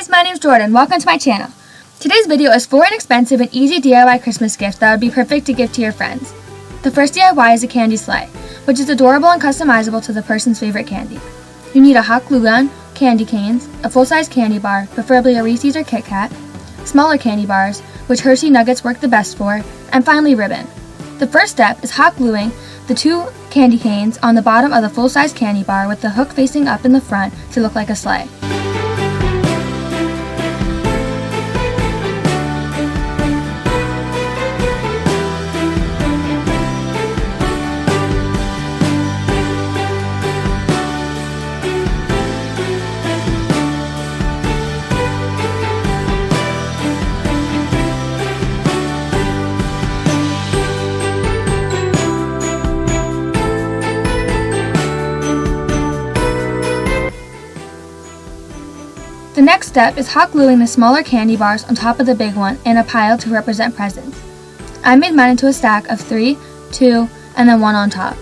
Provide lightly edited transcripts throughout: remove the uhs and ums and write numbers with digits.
guys, my name is Jordan. Welcome to my channel. Today's video is for an inexpensive and easy DIY Christmas gift that would be perfect to give to your friends. The first DIY is a candy sleigh, which is adorable and customizable to the person's favorite candy. You need a hot glue gun, candy canes, a full-size candy bar, preferably a Reese's or Kit Kat, smaller candy bars, which Hershey Nuggets work the best for, and finally ribbon. The first step is hot gluing the 2 candy canes on the bottom of the full-size candy bar with the hook facing up in the front to look like a sleigh. The next step is hot gluing the smaller candy bars on top of the big one in a pile to represent presents. I made mine into a stack of 3, 2, and then 1 on top.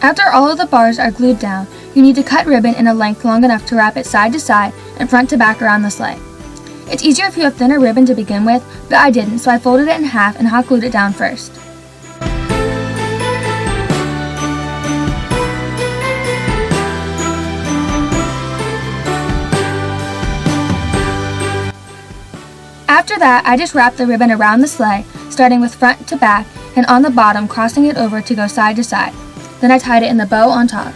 After all of the bars are glued down, you need to cut ribbon in a length long enough to wrap it side to side and front to back around the sleigh. It's easier if you have thinner ribbon to begin with, but I didn't, so I folded it in half and hot glued it down first. After that, I just wrapped the ribbon around the sleigh, starting with front to back and on the bottom, crossing it over to go side to side. Then I tied it in the bow on top.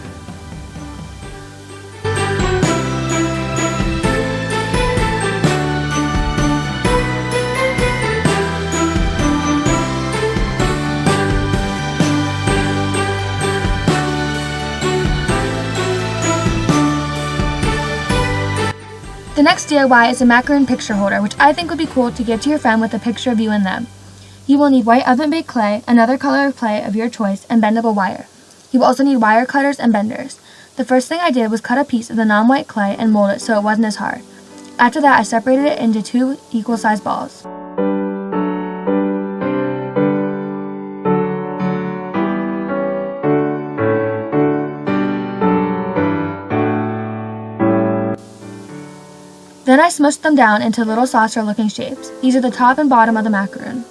The next DIY is a macaroon picture holder, which I think would be cool to give to your friend with a picture of you and them. You will need white oven-baked clay, another color of clay of your choice, and bendable wire. You will also need wire cutters and benders. The first thing I did was cut a piece of the non-white clay and mold it so it wasn't as hard. After that, I separated it into 2 equal-sized balls. Then I smushed them down into little saucer-looking shapes. These are the top and bottom of the macaroon.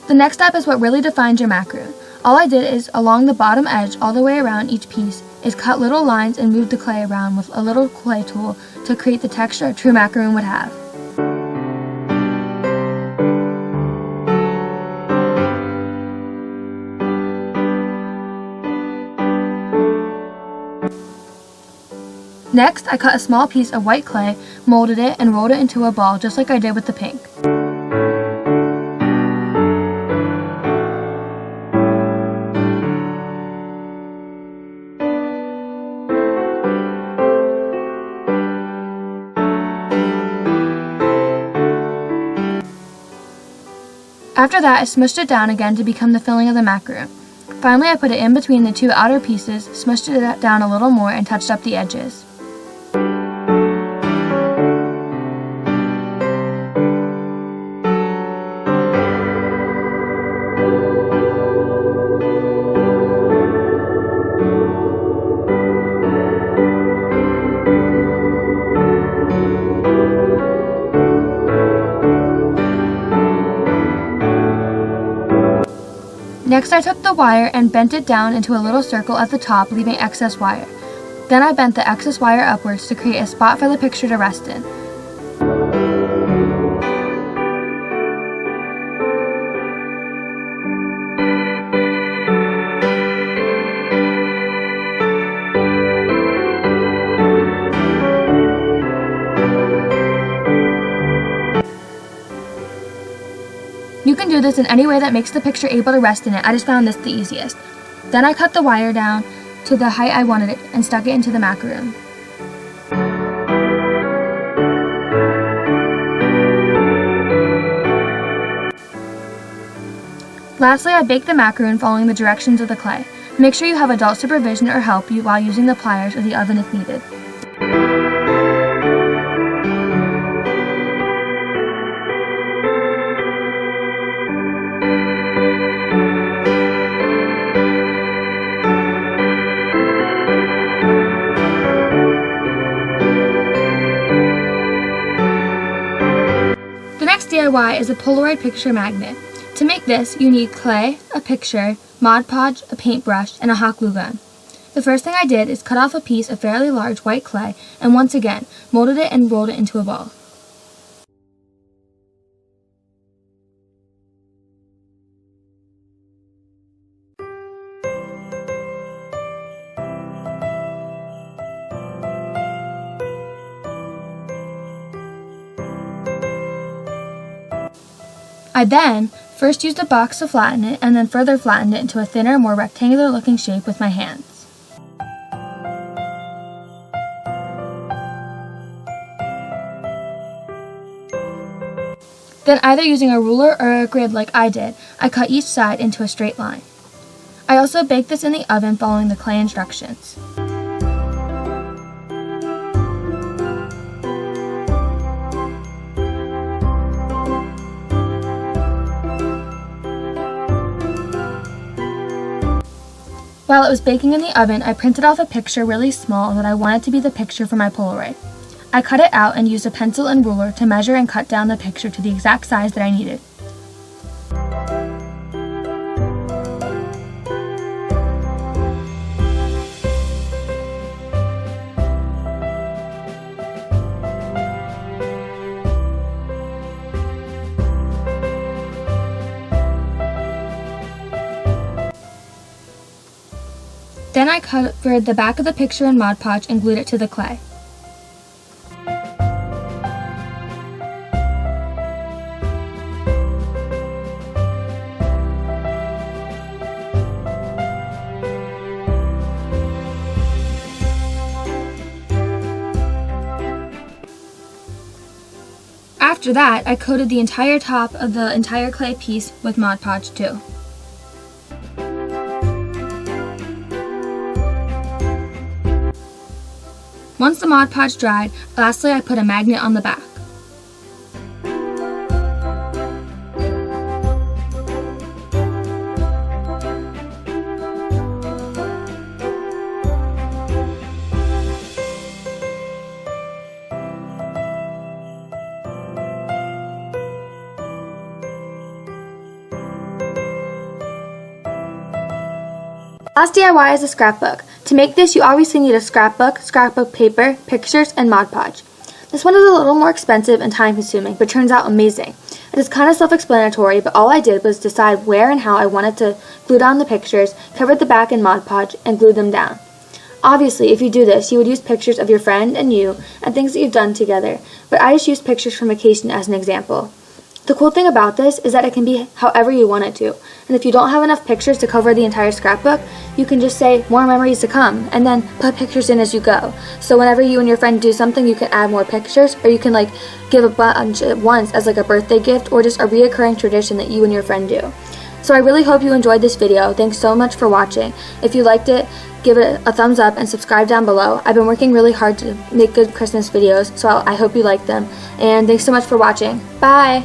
The next step is what really defines your macaroon. All I did is, along the bottom edge all the way around each piece, is cut little lines and move the clay around with a little clay tool to create the texture a true macaroon would have. Next, I cut a small piece of white clay, molded it, and rolled it into a ball just like I did with the pink. After that, I smushed it down again to become the filling of the macaroon. Finally, I put it in between the 2 outer pieces, smushed it down a little more, and touched up the edges. Next, I took the wire and bent it down into a little circle at the top, leaving excess wire. Then I bent the excess wire upwards to create a spot for the picture to rest in. You can do this in any way that makes the picture able to rest in it. I just found this the easiest. Then I cut the wire down to the height I wanted it and stuck it into the macaroon. Lastly, I baked the macaroon following the directions of the clay. Make sure you have adult supervision or help you while using the pliers or the oven if needed. The next DIY is a Polaroid picture magnet. To make this, you need clay, a picture, Mod Podge, a paintbrush, and a hot glue gun. The first thing I did is cut off a piece of fairly large white clay and once again molded it and rolled it into a ball. I then first used a box to flatten it and then further flattened it into a thinner, more rectangular looking shape with my hands. Then, either using a ruler or a grid like I did, I cut each side into a straight line. I also baked this in the oven following the clay instructions. While it was baking in the oven, I printed off a picture really small that I wanted to be the picture for my Polaroid. I cut it out and used a pencil and ruler to measure and cut down the picture to the exact size that I needed. Then I covered the back of the picture in Mod Podge and glued it to the clay. After that, I coated the entire top of the entire clay piece with Mod Podge too. Once the Mod Podge dried, lastly I put a magnet on the back. Last DIY is a scrapbook. To make this, you obviously need a scrapbook, scrapbook paper, pictures, and Mod Podge. This one is a little more expensive and time-consuming, but turns out amazing. It is kind of self-explanatory, but all I did was decide where and how I wanted to glue down the pictures, covered the back in Mod Podge, and glued them down. Obviously, if you do this, you would use pictures of your friend and you, and things that you've done together, but I just used pictures from vacation as an example. The cool thing about this is that it can be however you want it to, and if you don't have enough pictures to cover the entire scrapbook, you can just say more memories to come, and then put pictures in as you go. So whenever you and your friend do something, you can add more pictures, or you can give a bunch at once as a birthday gift, or just a reoccurring tradition that you and your friend do. So I really hope you enjoyed this video. Thanks so much for watching. If you liked it, give it a thumbs up and subscribe down below. I've been working really hard to make good Christmas videos, so I hope you like them. And thanks so much for watching. Bye!